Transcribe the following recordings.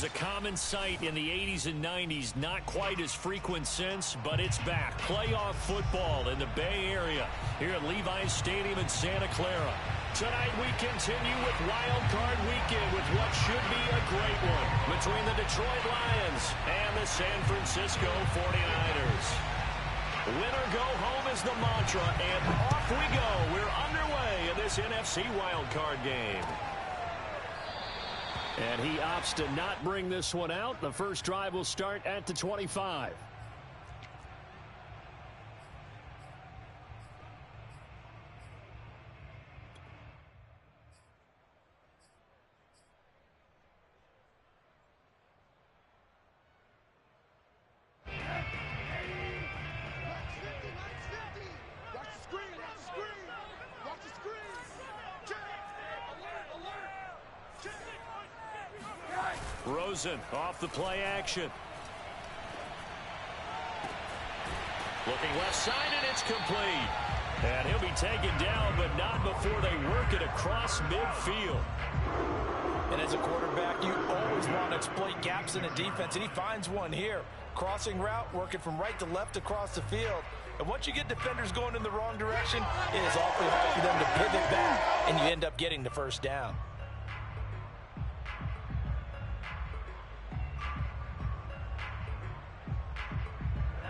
a common sight in the 80s and 90s. Not quite as frequent since, but it's back. Playoff football in the Bay Area here at Levi's Stadium in Santa Clara. Tonight we continue with Wild Card Weekend with what should be a great one between the Detroit Lions and the San Francisco 49ers. Winner go home is the mantra, and off we go. We're underway in this NFC Wild Card game. And he opts to not bring this one out. The first drive will start at the 25. Rosen off the play action. Looking left side, and it's complete. And he'll be taken down, but not before they work it across midfield. And as a quarterback, you always want to exploit gaps in a defense, and he finds one here. Crossing route, working from right to left across the field. And once you get defenders going in the wrong direction, it is awfully hard for them to pivot back, and you end up getting the first down.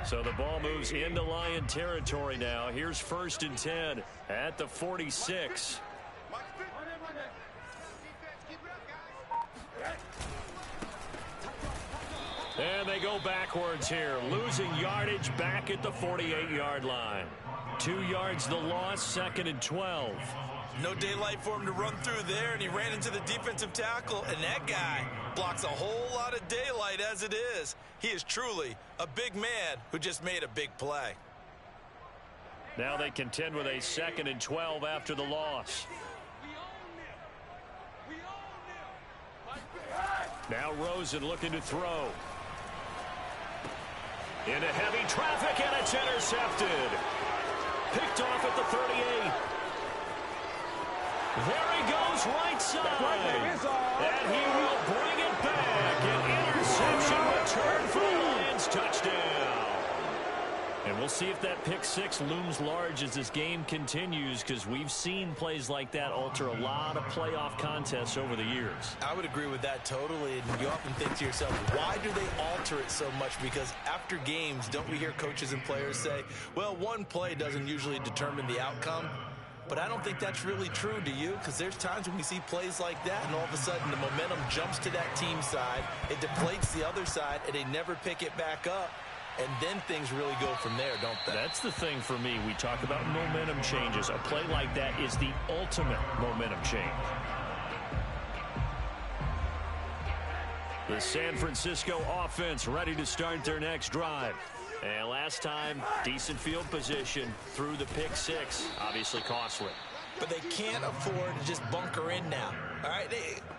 So the ball moves into Lion territory now. Here's 1st and 10 at the 46. And they go backwards here, losing yardage back at the 48-yard line. 2 yards the loss, 2nd and 12. No daylight for him to run through there, and he ran into the defensive tackle, and that guy blocks a whole lot of daylight as it is. He is truly a big man who just made a big play. Now they contend with a 2nd and 12 after the loss. Now Rosen looking to throw. Into heavy traffic, and it's intercepted. Picked off at the 38. There he goes, right side. And he will bring it back. An interception return for the Lions. Touchdown. And we'll see if that pick six looms large as this game continues, because we've seen plays like that alter a lot of playoff contests over the years. I would agree with that totally. And you often think to yourself, why do they alter it so much? Because after games, don't we hear coaches and players say, well, one play doesn't usually determine the outcome? But I don't think that's really true, do you? Because there's times when we see plays like that, and all of a sudden the momentum jumps to that team side. It deflates the other side, and they never pick it back up. And then things really go from there, don't they? That's the thing for me. We talk about momentum changes. A play like that is the ultimate momentum change. The San Francisco offense ready to start their next drive. And last time, decent field position through the pick six. Obviously costly. But they can't afford to just bunker in now. All right,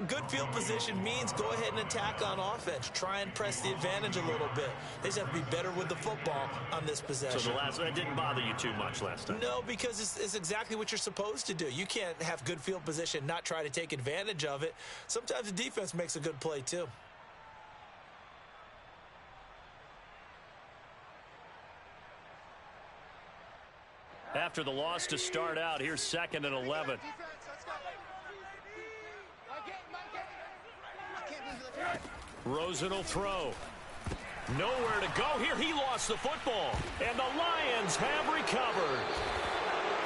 good field position means go ahead and attack on offense. Try and press the advantage a little bit. They just have to be better with the football on this possession. So that didn't bother you too much last time? No, because it's exactly what you're supposed to do. You can't have good field position, not try to take advantage of it. Sometimes the defense makes a good play too. After the loss to start out, here's 2nd and 11. Rosen will throw. Nowhere to go here. He lost the football. And the Lions have recovered.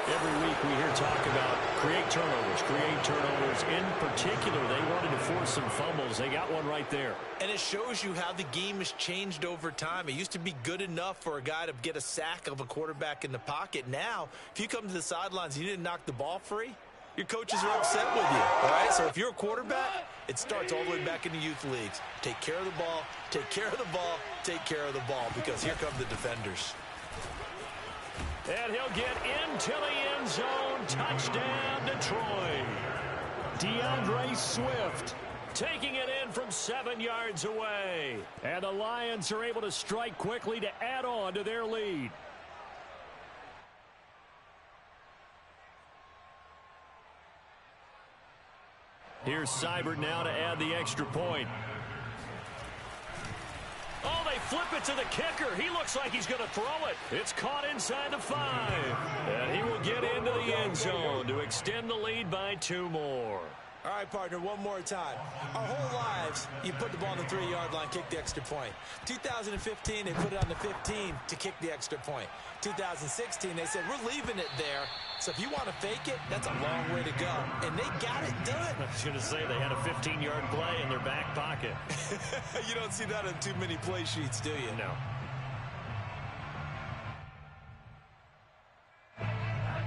Every week we hear talk about create turnovers. In particular, they wanted to force some fumbles. They got one right there. And it shows you how the game has changed over time. It used to be good enough for a guy to get a sack of a quarterback in the pocket. Now, if you come to the sidelines and you didn't knock the ball free, your coaches are upset with you. All right, so if you're a quarterback, it starts all the way back in the youth leagues. Take care of the ball, take care of the ball, take care of the ball, because here come the defenders. And he'll get into the end zone. Touchdown, Detroit. DeAndre Swift taking it in from 7 yards away. And the Lions are able to strike quickly to add on to their lead. Here's Seibert now to add the extra point. flip it to the kicker. He looks like he's going to throw it. It's caught inside the 5. And he will get into the end zone to extend the lead by 2 more. All right, partner, one more time. Our whole lives, you put the ball on the 3-yard line, kick the extra point. 2015, they put it on the 15 to kick the extra point. 2016, they said, we're leaving it there. So if you want to fake it, that's a long way to go. And they got it done. I was going to say they had a 15-yard play in their back pocket. You don't see that on too many play sheets, do you? No.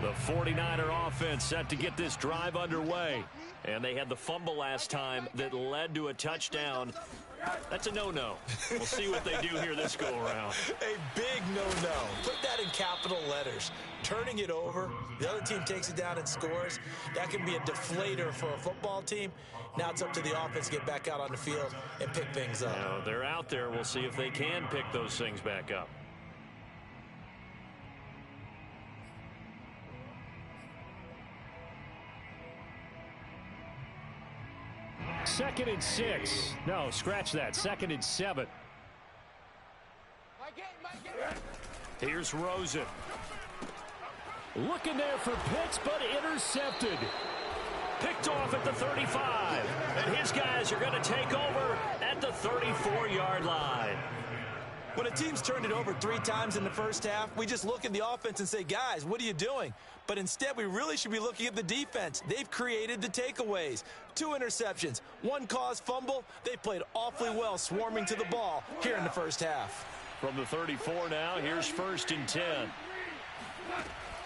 The 49er offense set to get this drive underway. And they had the fumble last time that led to a touchdown. That's a no-no. We'll see what they do here this go-around. A big no-no. Put that in capital letters. Turning it over, the other team takes it down and scores. That can be a deflator for a football team. Now it's up to the offense to get back out on the field and pick things up. Now, they're out there. We'll see if they can pick those things back up. Second and 6. No, scratch that. Second and 7. Here's Rosen. Looking there for Pitts, but intercepted. Picked off at the 35. And his guys are going to take over at the 34-yard line. When a team's turned it over 3 times in the first half, we just look at the offense and say, guys, what are you doing? But instead, we really should be looking at the defense. They've created the takeaways. 2 interceptions, 1 caused fumble. They played awfully well swarming to the ball here in the first half. From the 34 now, here's 1st and 10.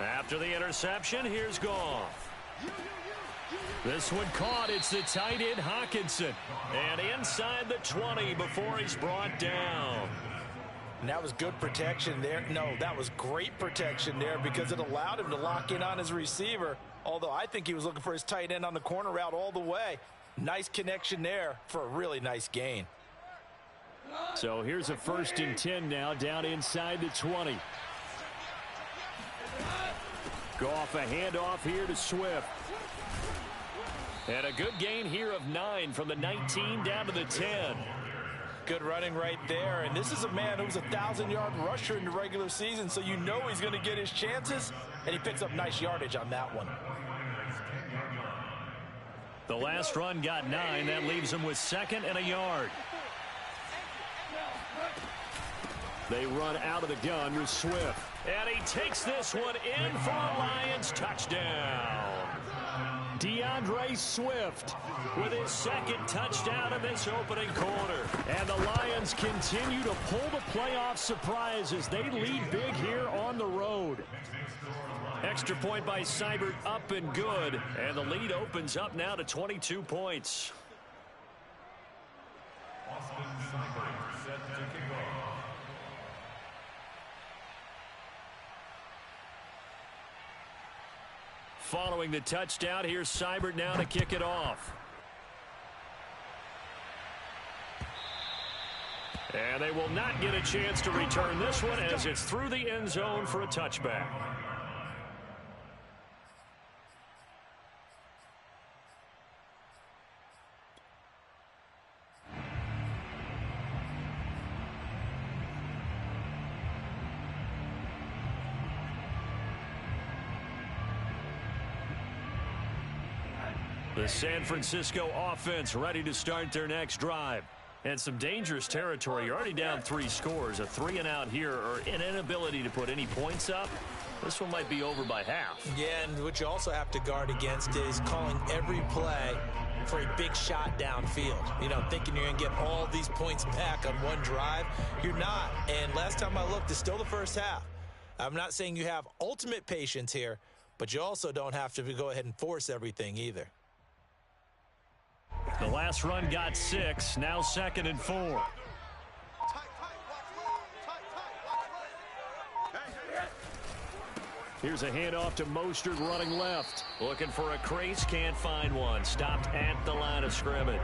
After the interception, here's Goff. This one caught. It's the tight end, Hawkinson. And inside the 20 before he's brought down. And that was good protection there. No, that was great protection there because it allowed him to lock in on his receiver. Although I think he was looking for his tight end on the corner route all the way. Nice connection there for a really nice gain. So here's a 1st and 10 now down inside the 20. Goff a handoff here to Swift. And a good gain here of 9 from the 19 down to the 10. Good running right there. And this is a man who was a 1,000-yard rusher in the regular season, so you know he's going to get his chances, and he picks up nice yardage on that one. The last run got 9. That leaves him with 2nd and a yard. They run out of the gun with Swift. And he takes this one in for a Lions touchdown. DeAndre Swift with his 2nd touchdown in this opening quarter. And the Lions continue to pull the playoff surprise as they lead big here on the road. Extra point by Seibert up and good. And the lead opens up now to 22 points. Austin Seibert set to kick off. Following the touchdown, here's Seibert now to kick it off. And they will not get a chance to return this one as it's through the end zone for a touchback. The San Francisco offense ready to start their next drive. And some dangerous territory. You're already down 3 scores. A 3-and-out here or an inability to put any points up. This one might be over by half. Yeah, and what you also have to guard against is calling every play for a big shot downfield. You know, thinking you're going to get all these points back on one drive. You're not. And last time I looked, it's still the first half. I'm not saying you have ultimate patience here, but you also don't have to go ahead and force everything either. The last run got 6. Now 2nd and 4. Here's a handoff to Mostert running left. Looking for a crease, can't find one. Stopped at the line of scrimmage.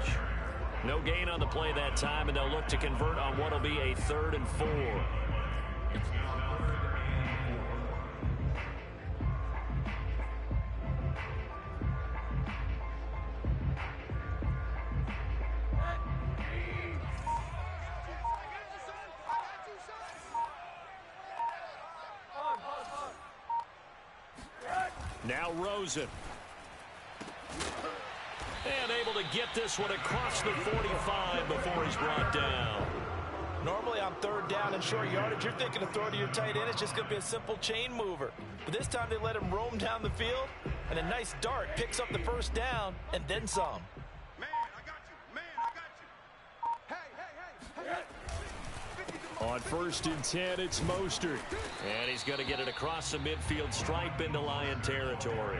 No gain on the play that time, and they'll look to convert on what will be a 3rd and 4. Now Rosen. And able to get this one across the 45 before he's brought down. Normally on third down and short yardage, you're thinking of throw to your tight end. It's just going to be a simple chain mover. But this time they let him roam down the field, and a nice dart picks up the first down and then some. Man, I got you. Man, I got you. Hey. On 1st and 10, it's Mostert. And he's going to get it across the midfield stripe into Lion territory.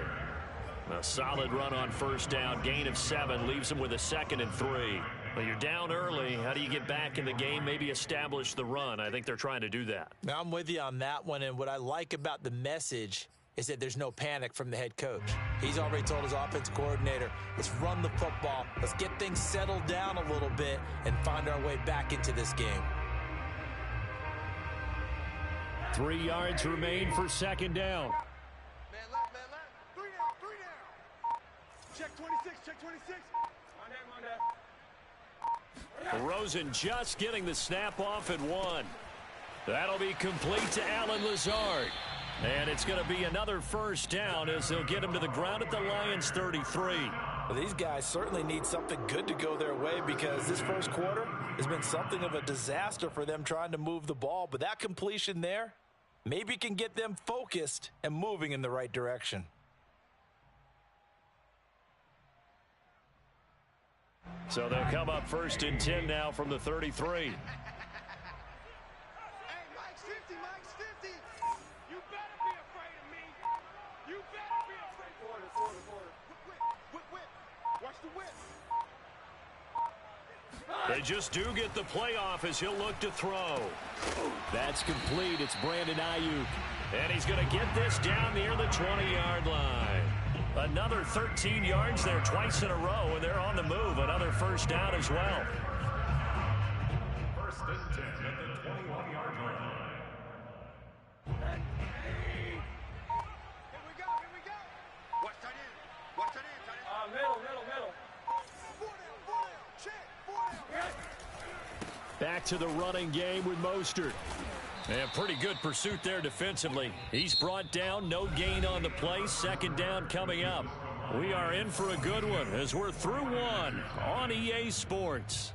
A solid run on 1st down. Gain of 7 leaves him with a 2nd and 3. Well, you're down early. How do you get back in the game? Maybe establish the run. I think they're trying to do that. Now, I'm with you on that one, and what I like about the message is that there's no panic from the head coach. He's already told his offensive coordinator, let's run the football, let's get things settled down a little bit and find our way back into this game. 3 yards remain for 2nd down. Man left. 3 down. Check 26, check 26. On that. Rosen just getting the snap off at 1. That'll be complete to Allen Lazard. And it's going to be another 1st down as they'll get him to the ground at the Lions 33. Well, these guys certainly need something good to go their way because this first quarter has been something of a disaster for them trying to move the ball. But that completion there maybe can get them focused and moving in the right direction. So they'll come up 1st and 10 now from the 33. Hey, Mike's 50. You better be afraid of me. You better be afraid. Forward. Whip. Watch the whip. They just do get the playoff as he'll look to throw. That's complete. It's Brandon Ayuk. And he's going to get this down near the 20-yard line. Another 13 yards there twice in a row, and they're on the move. Another 1st down as well. 1st and 10 at the 21-yard line. Here we go. Watch tight end. Middle. 4 down. Check. 4 down. Back to the running game with Mostert. And pretty good pursuit there defensively. He's brought down, no gain on the play. 2nd down coming up. We are in for a good one as we're through 1 on EA Sports.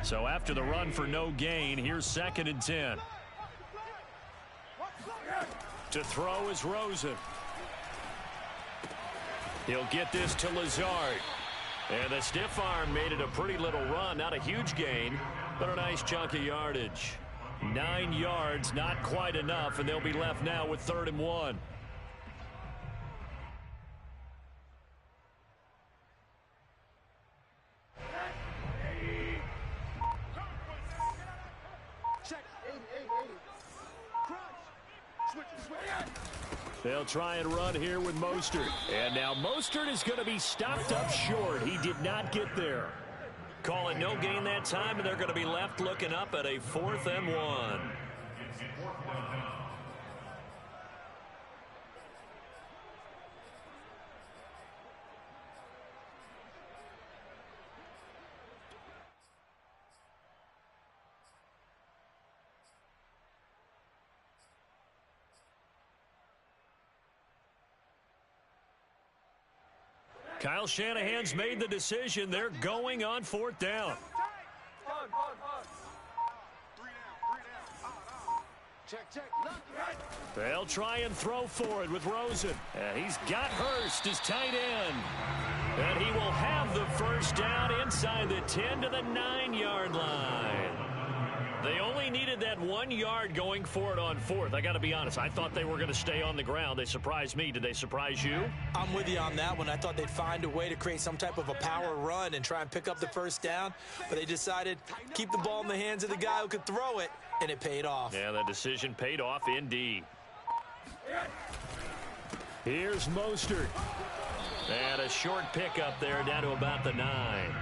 So after the run for no gain, here's 2nd and 10. To throw is Rosen. He'll get this to Lazard. And the stiff arm made it a pretty little run. Not a huge gain, but a nice chunk of yardage. 9 yards, not quite enough, and they'll be left now with 3rd and 1. They'll try and run here with Mostert. And now Mostert is going to be stopped up short. He did not get there. Call it no gain that time, and they're going to be left looking up at a 4th and 1. Kyle Shanahan's made the decision. They're going on 4th down. 3 down. Check. They'll try and throw forward with Rosen. He's got Hurst as tight end. And he will have the 1st down inside the 10 to the 9-yard line. They only needed that 1 yard going for it on 4th. I got to be honest, I thought they were going to stay on the ground. They surprised me. Did they surprise you? I'm with you on that one. I thought they'd find a way to create some type of a power run and try and pick up the 1st down, but they decided keep the ball in the hands of the guy who could throw it, and it paid off. Yeah, the decision paid off indeed. Here's Mostert. And a short pickup there down to about the 9.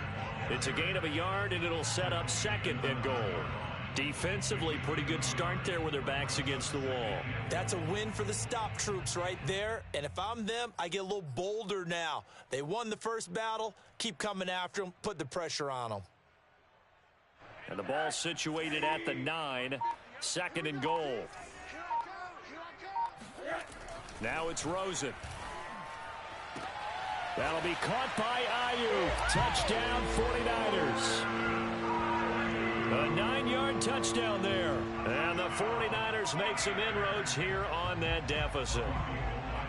It's a gain of a yard, and it'll set up 2nd and goal. Defensively, pretty good start there with their backs against the wall. That's a win for the stop troops right there. And if I'm them, I get a little bolder now. They won the first battle. Keep coming after them. Put the pressure on them. And the ball situated at the 9. 2nd and goal. Now it's Rosen. That'll be caught by Ayuk. Touchdown 49ers. A 9-yard touchdown there. And the 49ers make some inroads here on that deficit.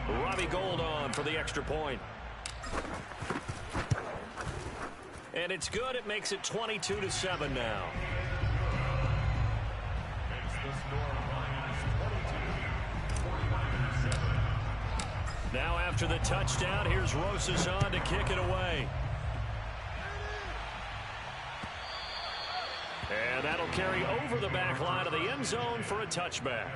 Robbie Gould on for the extra point. And it's good. It makes it 22-7 now. Now after the touchdown, here's Rosas on to kick it away. And that'll carry over the back line of the end zone for a touchback.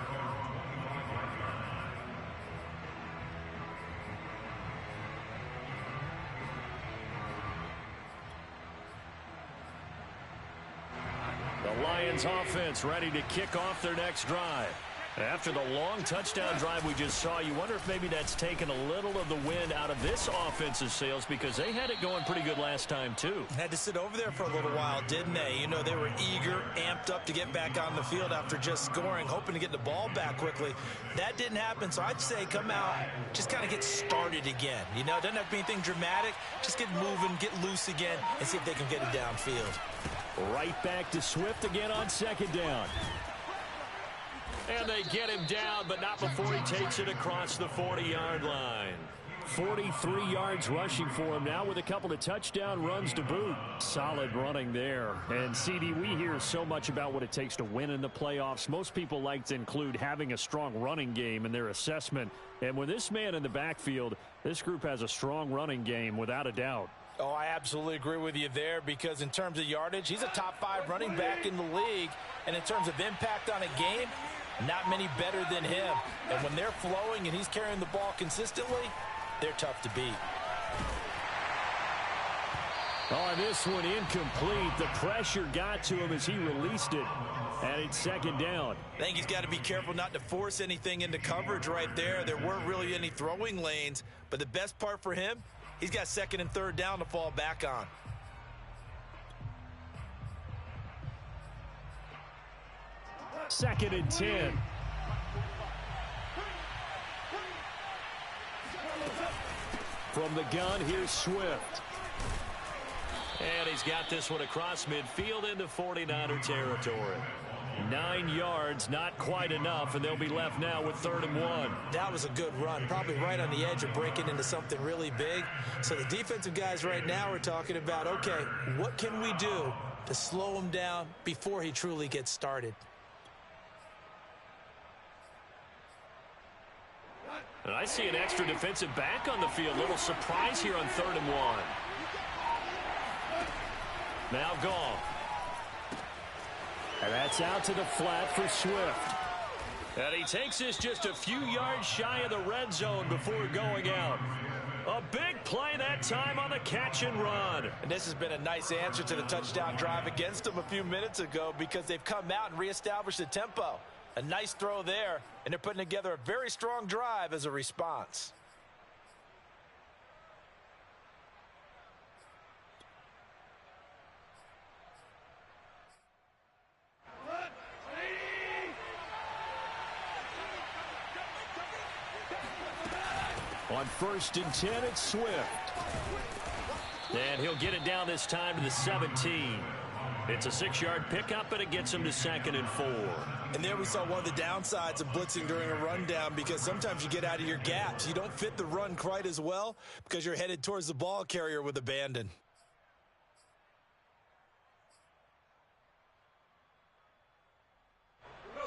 The Lions offense ready to kick off their next drive. After the long touchdown drive we just saw, you wonder if maybe that's taken a little of the wind out of this offense's sails, because they had it going pretty good last time too. Had to sit over there for a little while, didn't they? You know, they were eager, amped up to get back on the field after just scoring, hoping to get the ball back quickly. That didn't happen, so I'd say come out, just kind of get started again. You know, it doesn't have to be anything dramatic. Just get moving, get loose again, and see if they can get it downfield. Right back to Swift again on 2nd down. And they get him down, but not before he takes it across the 40-yard line. 43 yards rushing for him now with a couple of touchdown runs to boot. Solid running there. And, CD, we hear so much about what it takes to win in the playoffs. Most people like to include having a strong running game in their assessment. And with this man in the backfield, this group has a strong running game without a doubt. Oh, I absolutely agree with you there, because in terms of yardage, he's a top 5 running back in the league. And in terms of impact on a game, not many better than him. And when they're flowing and he's carrying the ball consistently, they're tough to beat. Oh, this one incomplete. The pressure got to him as he released it. And it's 2nd down. I think he's got to be careful not to force anything into coverage right there. There weren't really any throwing lanes. But the best part for him, he's got 2nd and 3rd down to fall back on. Second and 10. From the gun, here's Swift. And he's got this one across midfield into 49er territory. 9 yards, not quite enough, and they'll be left now with 3rd and 1. That was a good run, probably right on the edge of breaking into something really big. So the defensive guys right now are talking about, okay, what can we do to slow him down before he truly gets started? And I see an extra defensive back on the field. Little surprise here on 3rd and 1. Now gone. And that's out to the flat for Swift. And he takes this just a few yards shy of the red zone before going out. A big play that time on the catch and run. And this has been a nice answer to the touchdown drive against them a few minutes ago, because they've come out and reestablished the tempo. A nice throw there, and they're putting together a very strong drive as a response. On 1st and 10, it's Swift. And he'll get it down this time to the 17. It's a 6-yard pickup, and it gets him to 2nd and 4. And there we saw one of the downsides of blitzing during a rundown, because sometimes you get out of your gaps. You don't fit the run quite as well because you're headed towards the ball carrier with abandon.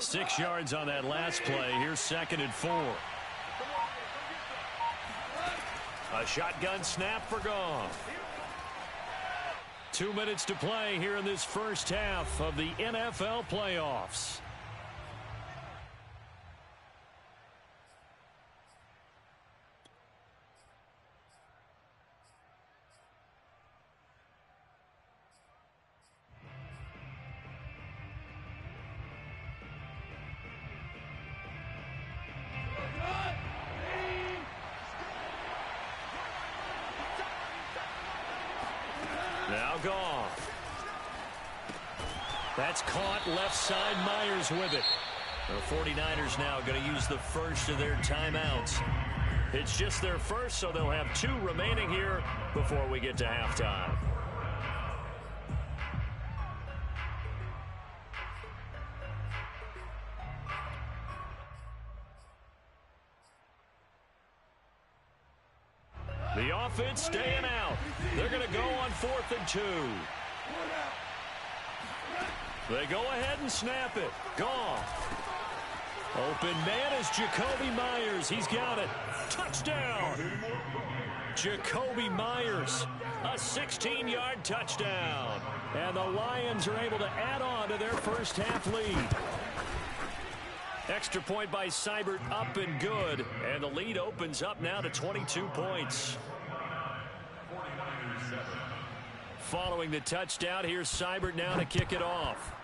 Six yards on that last play. Here's 2nd and 4. A shotgun snap for Goff. 2 minutes to play here in this first half of the NFL playoffs. That's caught left side. Myers with it. The 49ers now going to use the first of their timeouts. It's just their first, so they'll have 2 remaining here before we get to halftime. The offense staying out. They're going to go on 4th and 2. They go ahead and snap it. Gone. Open man is Jacoby Myers. He's got it. Touchdown. Jacoby Myers. A 16-yard touchdown. And the Lions are able to add on to their first half lead. Extra point by Seibert, up and good. And the lead opens up now to 22 points. Following the touchdown, here's Seibert now to kick it off.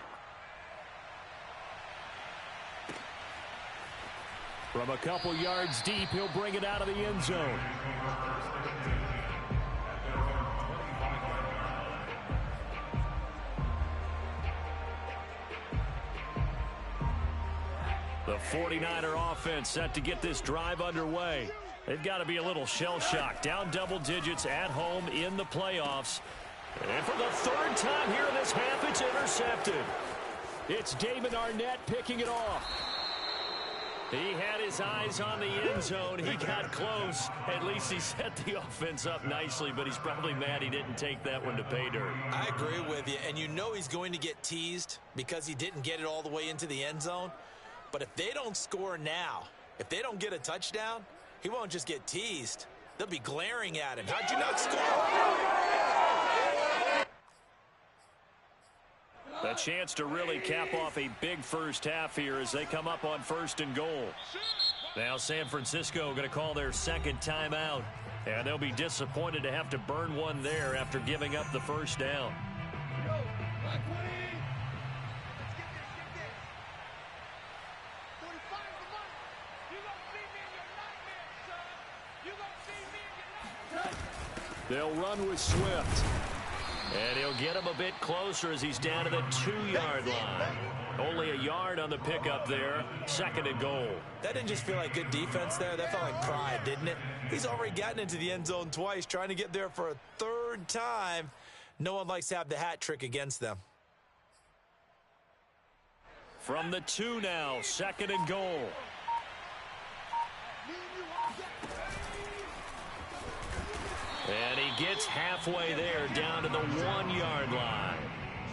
From a couple yards deep, he'll bring it out of the end zone. The 49er offense set to get this drive underway. They've got to be a little shell-shocked. Down double digits at home in the playoffs. And for the 3rd time here in this half, it's intercepted. It's David Arnett picking it off. He had his eyes on the end zone. He got close. At least he set the offense up nicely, but he's probably mad he didn't take that one to pay dirt. I agree with you, and you know he's going to get teased because he didn't get it all the way into the end zone. But if they don't score now, if they don't get a touchdown, he won't just get teased. They'll be glaring at him. How'd you not score? A chance to really cap off a big first half here as they come up on 1st and goal. Now San Francisco going to call their 2nd timeout. And they'll be disappointed to have to burn one there after giving up the first down. They'll run with Swift. And he'll get him a bit closer as he's down to the 2-yard line. Only a yard on the pickup there. 2nd and goal. That didn't just feel like good defense there. That felt like pride, didn't it? He's already gotten into the end zone twice, trying to get there for a 3rd time. No one likes to have the hat trick against them. From the 2 now, 2nd and goal. And he gets halfway there, down to the 1-yard line.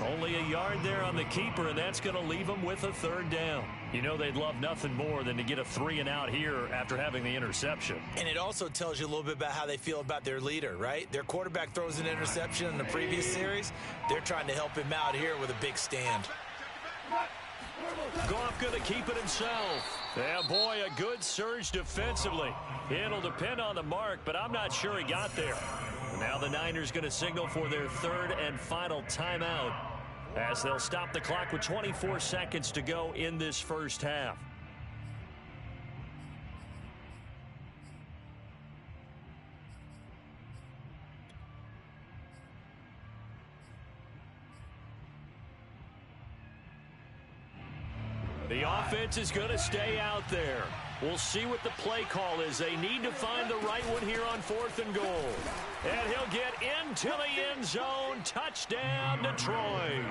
Only a yard there on the keeper, and that's going to leave him with a 3rd down. You know they'd love nothing more than to get a 3-and-out here after having the interception. And it also tells you a little bit about how they feel about their leader, right? Their quarterback throws an interception in the previous series. They're trying to help him out here with a big stand. Goff going to keep it himself. Yeah, boy, a good surge defensively. It'll depend on the mark, but I'm not sure he got there. Now the Niners going to signal for their 3rd and final timeout as they'll stop the clock with 24 seconds to go in this first half. The offense is going to stay out there. We'll see what the play call is. They need to find the right one here on 4th and goal. And he'll get into the end zone. Touchdown, Detroit.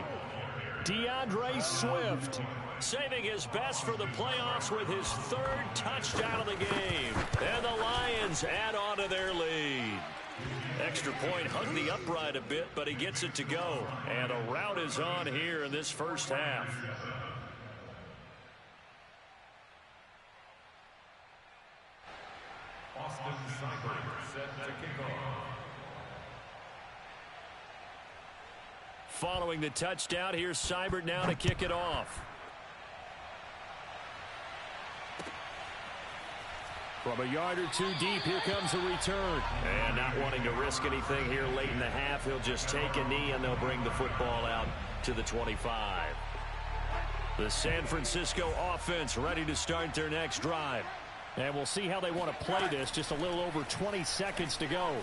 DeAndre Swift saving his best for the playoffs with his 3rd touchdown of the game. And the Lions add on to their lead. Extra point hugged the upright a bit, but he gets it to go. And a rout is on here in this first half. Austin Seibert set to kick off. Following the touchdown, here's Seibert now to kick it off. From a yard or 2 deep, here comes a return. And not wanting to risk anything here late in the half, he'll just take a knee and they'll bring the football out to the 25. The San Francisco offense ready to start their next drive. And we'll see how they want to play this. Just a little over 20 seconds to go.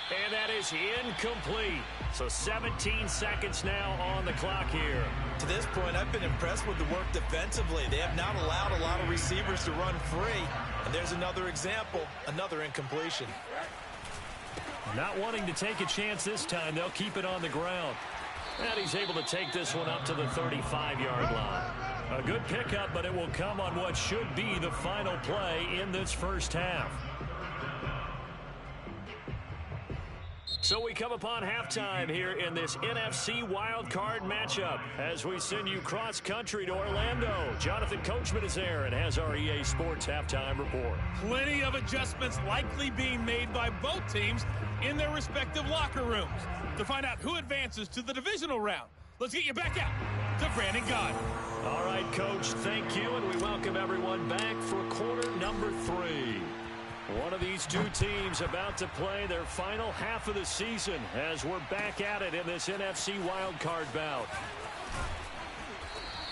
And that is incomplete. So 17 seconds now on the clock here. To this point, I've been impressed with the work defensively. They have not allowed a lot of receivers to run free. And there's another example, another incompletion. Not wanting to take a chance this time, they'll keep it on the ground. And he's able to take this one up to the 35-yard line. A good pickup, but it will come on what should be the final play in this first half. So we come upon halftime here in this NFC wildcard matchup as we send you cross-country to Orlando. Jonathan Coachman is there and has our EA Sports halftime report. Plenty of adjustments likely being made by both teams in their respective locker rooms. To find out who advances to the divisional round, let's get you back out to Brandon Gaudin. All right, Coach, thank you, and we welcome everyone back for quarter number 3. One of these two teams about to play their final half of the season as we're back at it in this NFC wildcard bout.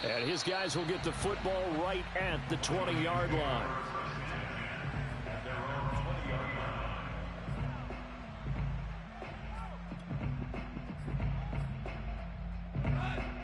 And his guys will get the football right at the 20-yard line.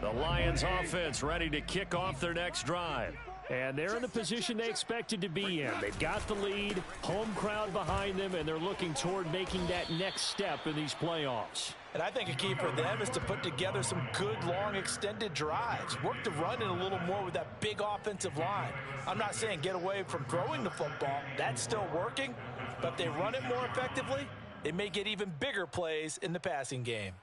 The Lions offense ready to kick off their next drive. And they're in the position they expected to be in. They've got the lead, home crowd behind them, and they're looking toward making that next step in these playoffs. And I think a key for them is to put together some good, long, extended drives. Work the run in a little more with that big offensive line. I'm not saying get away from throwing the football. That's still working. But if they run it more effectively, they may get even bigger plays in the passing game.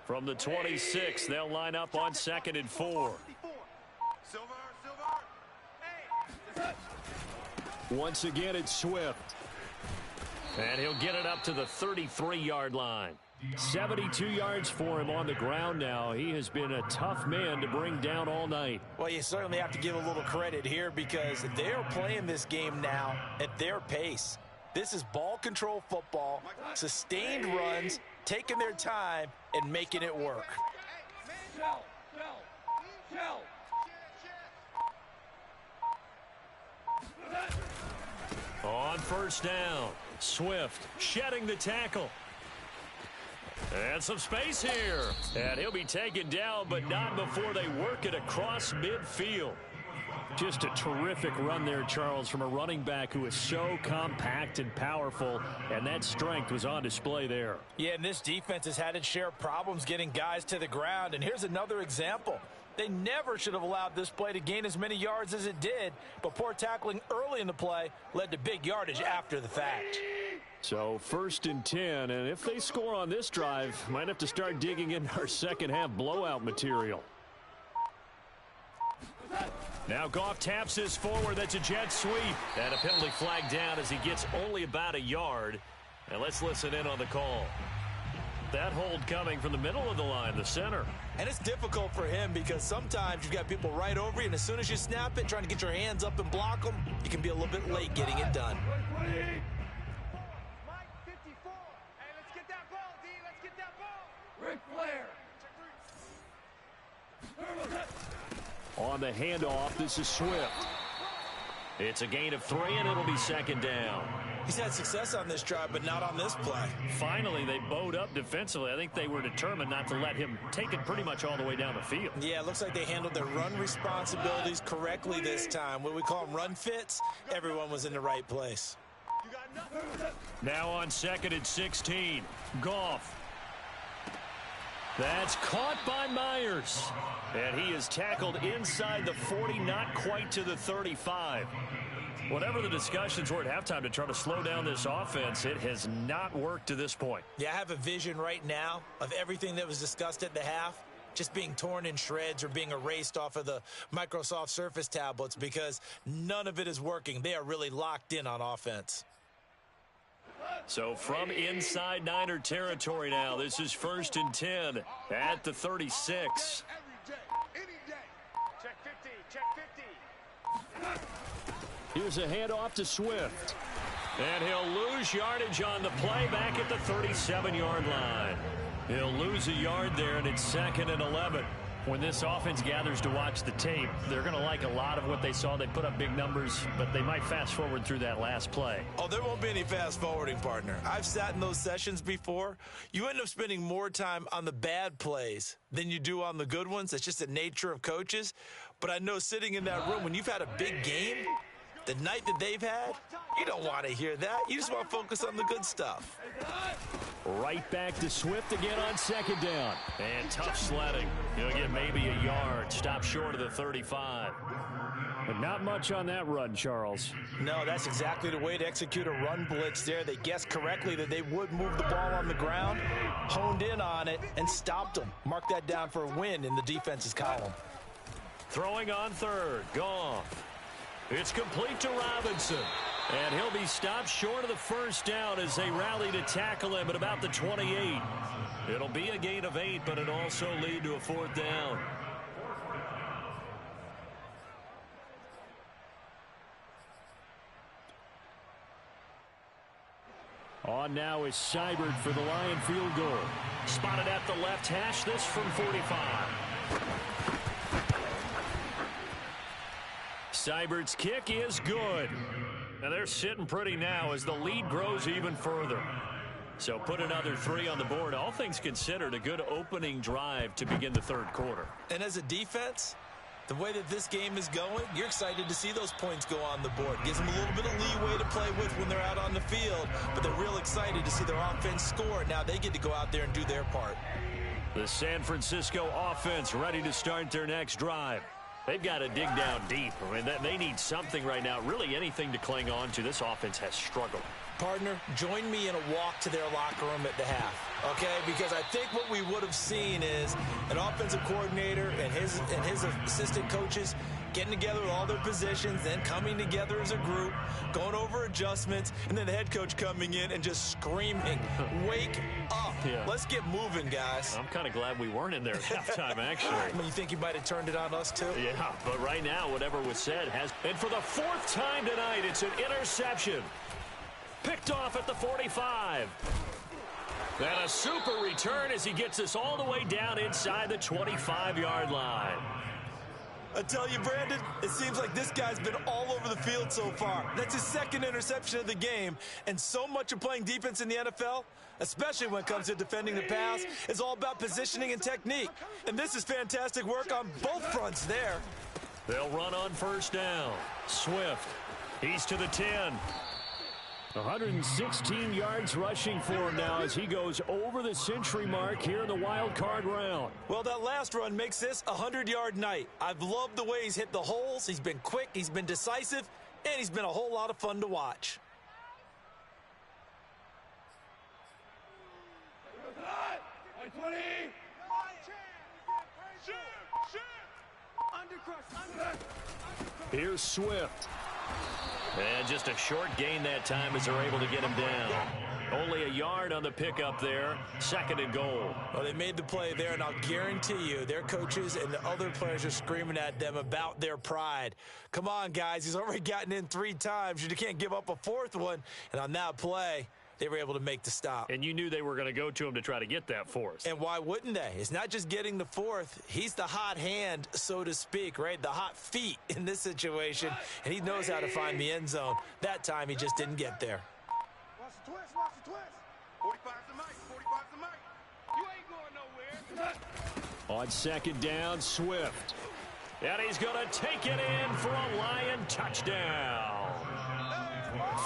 From the 26, they'll line up on 2nd and 4. Once again, it's Swift. And he'll get it up to the 33-yard line. 72 yards for him on the ground now. He has been a tough man to bring down all night. Well, you certainly have to give a little credit here because they are playing this game now at their pace. This is ball control football, sustained runs, taking their time and making it work. On first down, Swift shedding the tackle. And some space here. And he'll be taken down, but not before they work it across midfield. Just a terrific run there, Charles, from a running back who is so compact and powerful, and that strength was on display there. Yeah, and this defense has had its share of problems getting guys to the ground, and here's another example. They never should have allowed this play to gain as many yards as it did, but poor tackling early in the play led to big yardage after the fact. So 1st and 10, and if they score on this drive, might have to start digging in our second half blowout material. Now Goff taps this forward. That's a jet sweep. And a penalty flag down as he gets only about a yard. And let's listen in on the call. That hold coming from the middle of the line, the center. And it's difficult for him because sometimes you've got people right over you, and as soon as you snap it, trying to get your hands up and block them, you can be a little bit late getting it done. Mike 54. Hey, let's get that ball, D. Let's get that ball. Ric Flair. On the handoff, this is Swift. It's a gain of 3, and it'll be 2nd down. He's had success on this drive, but not on this play. Finally, they bowed up defensively. I think they were determined not to let him take it pretty much all the way down the field. Yeah, it looks like they handled their run responsibilities correctly this time. What we call them run fits, everyone was in the right place. Now on 2nd and 16, Goff. That's caught by Myers. And he is tackled inside the 40, not quite to the 35. Whatever the discussions were at halftime to try to slow down this offense, it has not worked to this point. Yeah, I have a vision right now of everything that was discussed at the half just being torn in shreds or being erased off of the Microsoft Surface tablets because none of it is working. They are really locked in on offense. So from inside Niner territory now, this is 1st and 10 at the 36. Every day, any day. Check 50, check 50. Here's a handoff to Swift. And he'll lose yardage on the play back at the 37-yard line. He'll lose a yard there, and it's 2nd and 11. When this offense gathers to watch the tape, they're going to like a lot of what they saw. They put up big numbers, but they might fast forward through that last play. Oh, there won't be any fast forwarding, partner. I've sat in those sessions before. You end up spending more time on the bad plays than you do on the good ones. That's just the nature of coaches. But I know sitting in that room, when you've had a big game, the night that they've had, you don't want to hear that. You just want to focus on the good stuff. Right back to Swift again on second down. And tough sledding. He'll get maybe a yard. Stop short of the 35. But not much on that run, Charles. No, that's exactly the way to execute a run blitz there. They guessed correctly that they would move the ball on the ground, honed in on it, and stopped them. Mark that down for a win in the defense's column. Throwing on third. Goff. It's complete to Robinson. And he'll be stopped short of the first down as they rally to tackle him at about the 28. It'll be a gain of 8, but it'll also lead to a fourth down. On now is Seibert for the Lion field goal. Spotted at the left hash, this from 45. Seibert's kick is good. And they're sitting pretty now as the lead grows even further. So put another 3 on the board. All things considered, a good opening drive to begin the third quarter. And as a defense, the way that this game is going, you're excited to see those points go on the board. Gives them a little bit of leeway to play with when they're out on the field, but they're real excited to see their offense score. Now they get to go out there and do their part. The San Francisco offense ready to start their next drive. They've got to dig down deep. I mean, they need something right now, really anything to cling on to. This offense has struggled. Partner, join me in a walk to their locker room at the half, okay? Because I think what we would have seen is an offensive coordinator and his assistant coaches getting together with all their positions, then coming together as a group, going over adjustments, and then the head coach coming in and just screaming, wake up. Yeah. Let's get moving, guys. I'm kind of glad we weren't in there at halftime, actually. You think he might have turned it on us, too? Yeah, but right now, whatever was said has... And for the 4th time tonight, it's an interception. Picked off at the 45. And a super return as he gets us all the way down inside the 25-yard line. I tell you, Brandon, it seems like this guy's been all over the field so far. That's his 2nd interception of the game. And so much of playing defense in the NFL, especially when it comes to defending the pass, is all about positioning and technique. And this is fantastic work on both fronts there. They'll run on first down. Swift, he's to the 10. 116 yards rushing for him now as he goes over the century mark here in the wild card round. Well, that last run makes this a 100-yard night. I've loved the way he's hit the holes. He's been quick, he's been decisive, and he's been a whole lot of fun to watch. Here's Swift. And just a short gain that time as they're able to get him down. Only a yard on the pickup there. 2nd and goal. Well, they made the play there, and I'll guarantee you their coaches and the other players are screaming at them about their pride. Come on, guys. He's already gotten in 3 times. You can't give up a 4th one. And on that play, they were able to make the stop. And you knew they were going to go to him to try to get that 4th. And why wouldn't they? It's not just getting the 4th. He's the hot hand, so to speak, right? The hot feet in this situation. And he knows how to find the end zone. That time, he just didn't get there. Watch the twist, watch the twist. 45's the mic, 45's the mic. You ain't going nowhere. On 2nd down, Swift. And he's going to take it in for a Lion touchdown.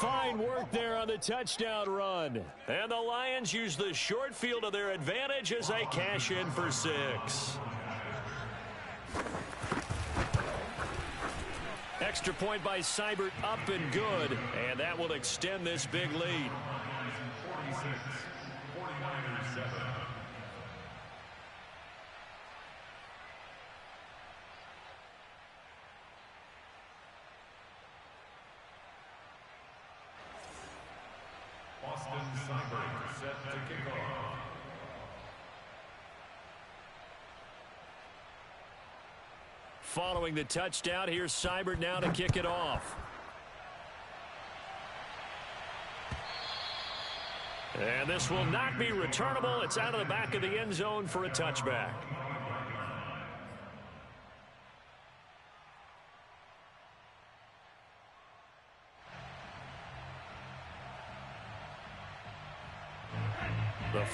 Fine work there on the touchdown run. And the Lions use the short field to their advantage as they cash in for 6. Extra point by Seibert up and good. And that will extend this big lead. 46, 49ers 7. Austin Seibert set to kick off. Following the touchdown, here's Seibert now to kick it off. And this will not be returnable. It's out of the back of the end zone for a touchback.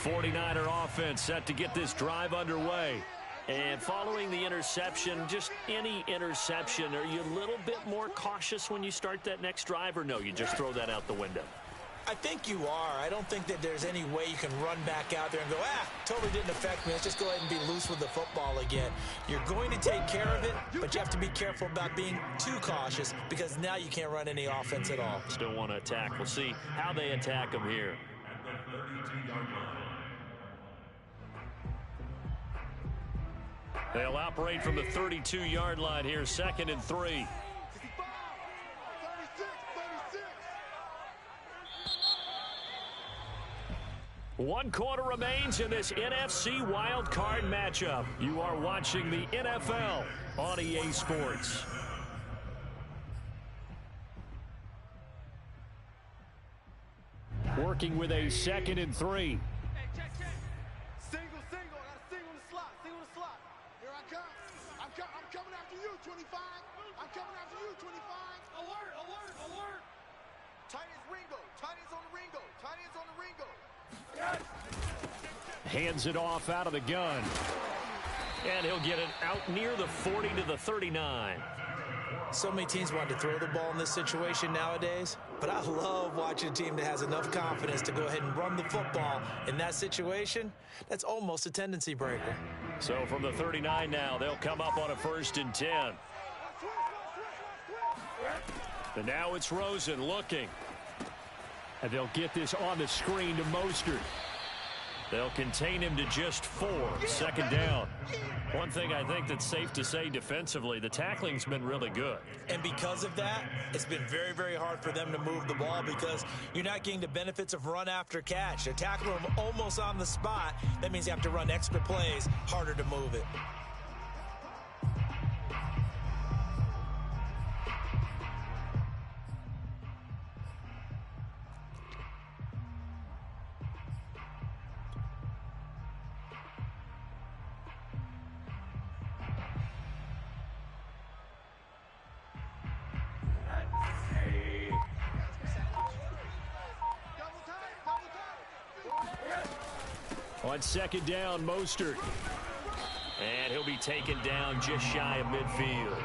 49er offense set to get this drive underway. And following the interception, just any interception, are you a little bit more cautious when you start that next drive, or no, you just throw that out the window? I think you are. I don't think that there's any way you can run back out there and go, totally didn't affect me. Let's just go ahead and be loose with the football again. You're going to take care of it, but you have to be careful about being too cautious because now you can't run any offense at all. Still want to attack. We'll see how they attack them here. At the 32-yard line. They'll operate from the 32-yard line here, 2nd and 3. 35, 36, 36. 1 quarter remains in this NFC Wild Card matchup. You are watching the NFL on EA Sports. Working with a 2nd and 3. Single. I got a single in the slot. Here I come. I'm coming after you, 25. I'm coming after you, 25. Alert. Tight ends Ringo. Tight ends on the Ringo. Hands it off out of the gun. And he'll get it out near the 40 to the 39. So many teams want to throw the ball in this situation nowadays, but I love watching a team that has enough confidence to go ahead and run the football. In that situation, that's almost a tendency breaker. So from the 39 now, they'll come up on a 1st and 10. And now it's Rosen looking. And they'll get this on the screen to Mostert. They'll contain him to just 4. 2nd down. One thing I think that's safe to say defensively, the tackling's been really good. And because of that, it's been very, very hard for them to move the ball because you're not getting the benefits of run after catch. They're tackling them almost on the spot. That means you have to run extra plays, harder to move it. On 2nd down, Mostert. And he'll be taken down just shy of midfield.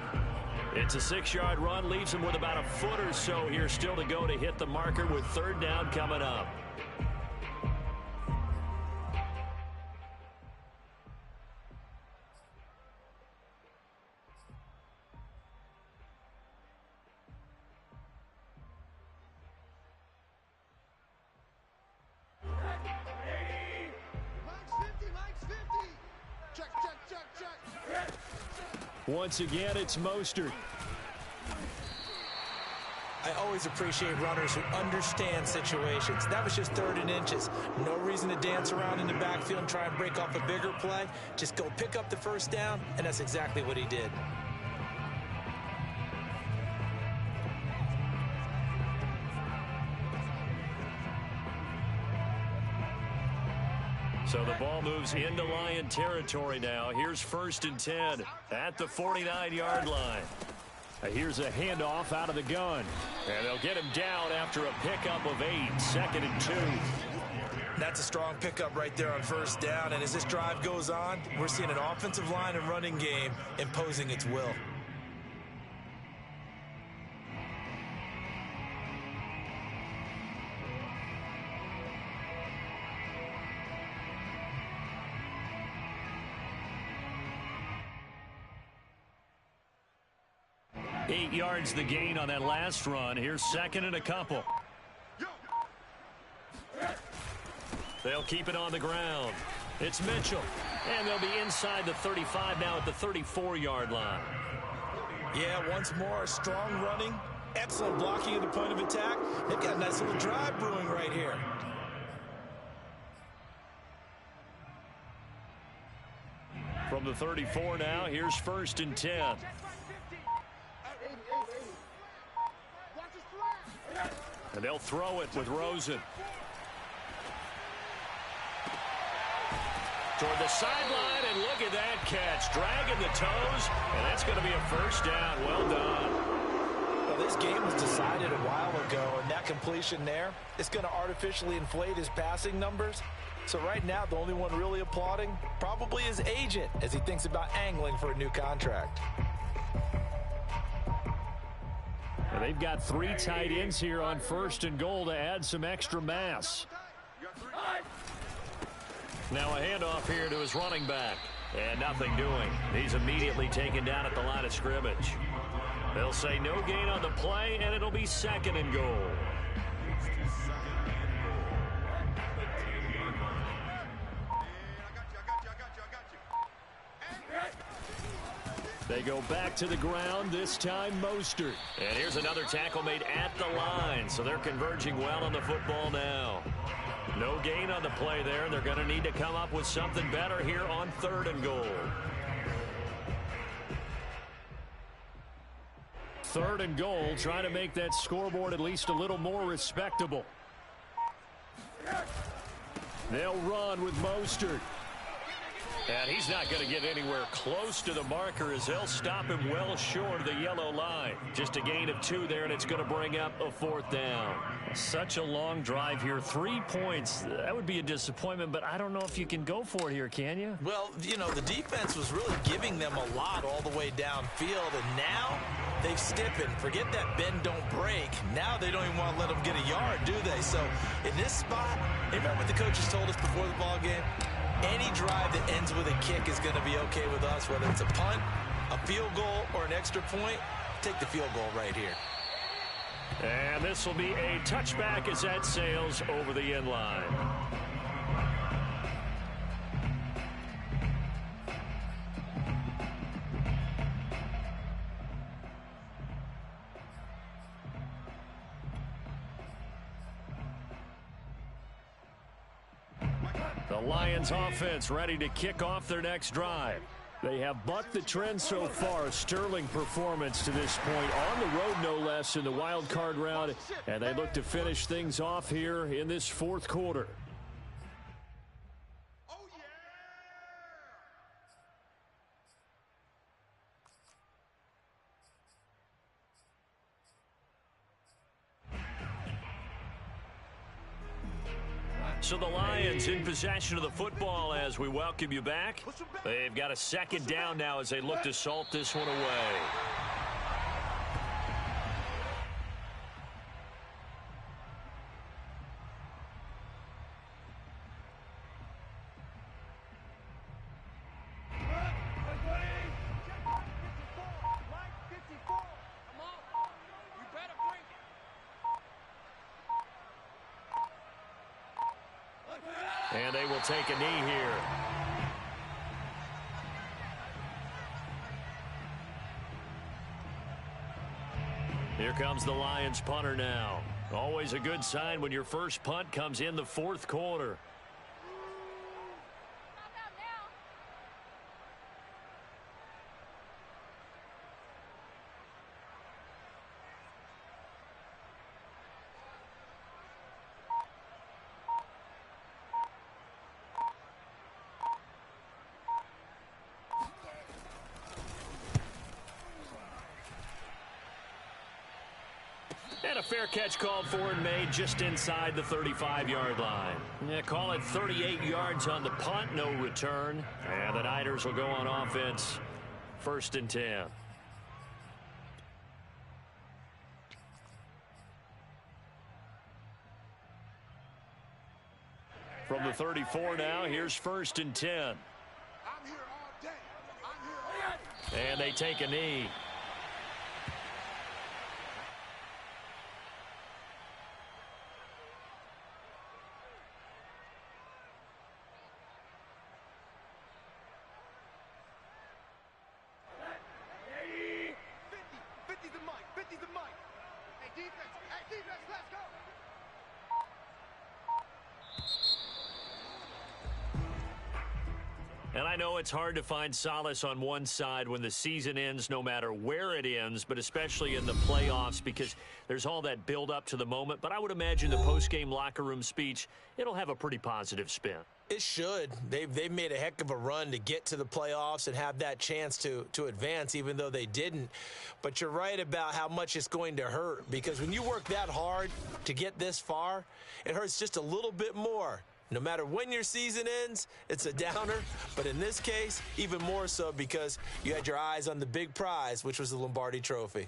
It's a 6-yard run, leaves him with about a foot or so here still to go to hit the marker with 3rd down coming up. Once again, it's Mostert. I always appreciate runners who understand situations. That was just 3rd and inches. No reason to dance around in the backfield and try and break off a bigger play. Just go pick up the 1st down, and that's exactly what he did. So the ball moves into Lion territory now. Here's 1st and 10 at the 49-yard line. Here's a handoff out of the gun. And they'll get him down after a pickup of 8, 2nd and 2. That's a strong pickup right there on 1st down. And as this drive goes on, we're seeing an offensive line and running game imposing its will. Eight yards the gain on that last run. Here's 2nd and a couple. They'll keep it on the ground. It's Mitchell. And they'll be inside the 35 now at the 34-yard line. Yeah, once more, strong running, excellent blocking at the point of attack. They've got a nice little drive brewing right here. From the 34 now, here's 1st and 10. And they'll throw it with Rosen. Toward the sideline, and look at that catch. Dragging the toes, and that's going to be a 1st down. Well done. Well, this game was decided a while ago, and that completion there is going to artificially inflate his passing numbers. So right now, the only one really applauding probably his agent as he thinks about angling for a new contract. And they've got 3 tight ends here on 1st and goal to add some extra mass. Now a handoff here to his running back. And nothing doing. He's immediately taken down at the line of scrimmage. They'll say no gain on the play, and it'll be 2nd and goal. They go back to the ground, this time Mostert. And here's another tackle made at the line, so they're converging well on the football now. No gain on the play there, and they're going to need to come up with something better here on 3rd and goal. 3rd and goal, trying to make that scoreboard at least a little more respectable. They'll run with Mostert. And he's not going to get anywhere close to the marker as they'll stop him well short of the yellow line. Just a gain of 2 there, and it's going to bring up a 4th down. Such a long drive here. 3 points. That would be a disappointment, but I don't know if you can go for it here, can you? Well, you know, the defense was really giving them a lot all the way downfield, and now they've stiffened. Forget that bend, don't break. Now they don't even want to let them get a yard, do they? So in this spot, remember what the coaches told us before the ball game? Any drive that ends with a kick is going to be okay with us, whether it's a punt, a field goal, or an extra point. Take the field goal right here. And this will be a touchback as that sails over the end line. The Lions offense ready to kick off their next drive. They have bucked the trend so far. A sterling performance to this point. On the road, no less, in the wild card round. And they look to finish things off here in this 4th quarter. So the Lions in possession of the football as we welcome you back. They've got a 2nd down now as they look to salt this one away. And they will take a knee here. Here comes the Lions punter now. Always a good sign when your first punt comes in the 4th quarter. And a fair catch called for and made just inside the 35-yard line. Yeah, call it 38 yards on the punt, no return. And the Niners will go on offense, 1st and 10. From the 34 now, here's 1st and 10. I'm here all day. I'm here. And they take a knee. And I know it's hard to find solace on one side when the season ends, no matter where it ends, but especially in the playoffs because there's all that build up to the moment. But I would imagine the post-game locker room speech, it'll have a pretty positive spin. It should. They've made a heck of a run to get to the playoffs and have that chance to advance, even though they didn't. But you're right about how much it's going to hurt because when you work that hard to get this far, it hurts just a little bit more No matter when your season ends, it's a downer. But in this case, even more so because you had your eyes on the big prize, which was the Lombardi Trophy.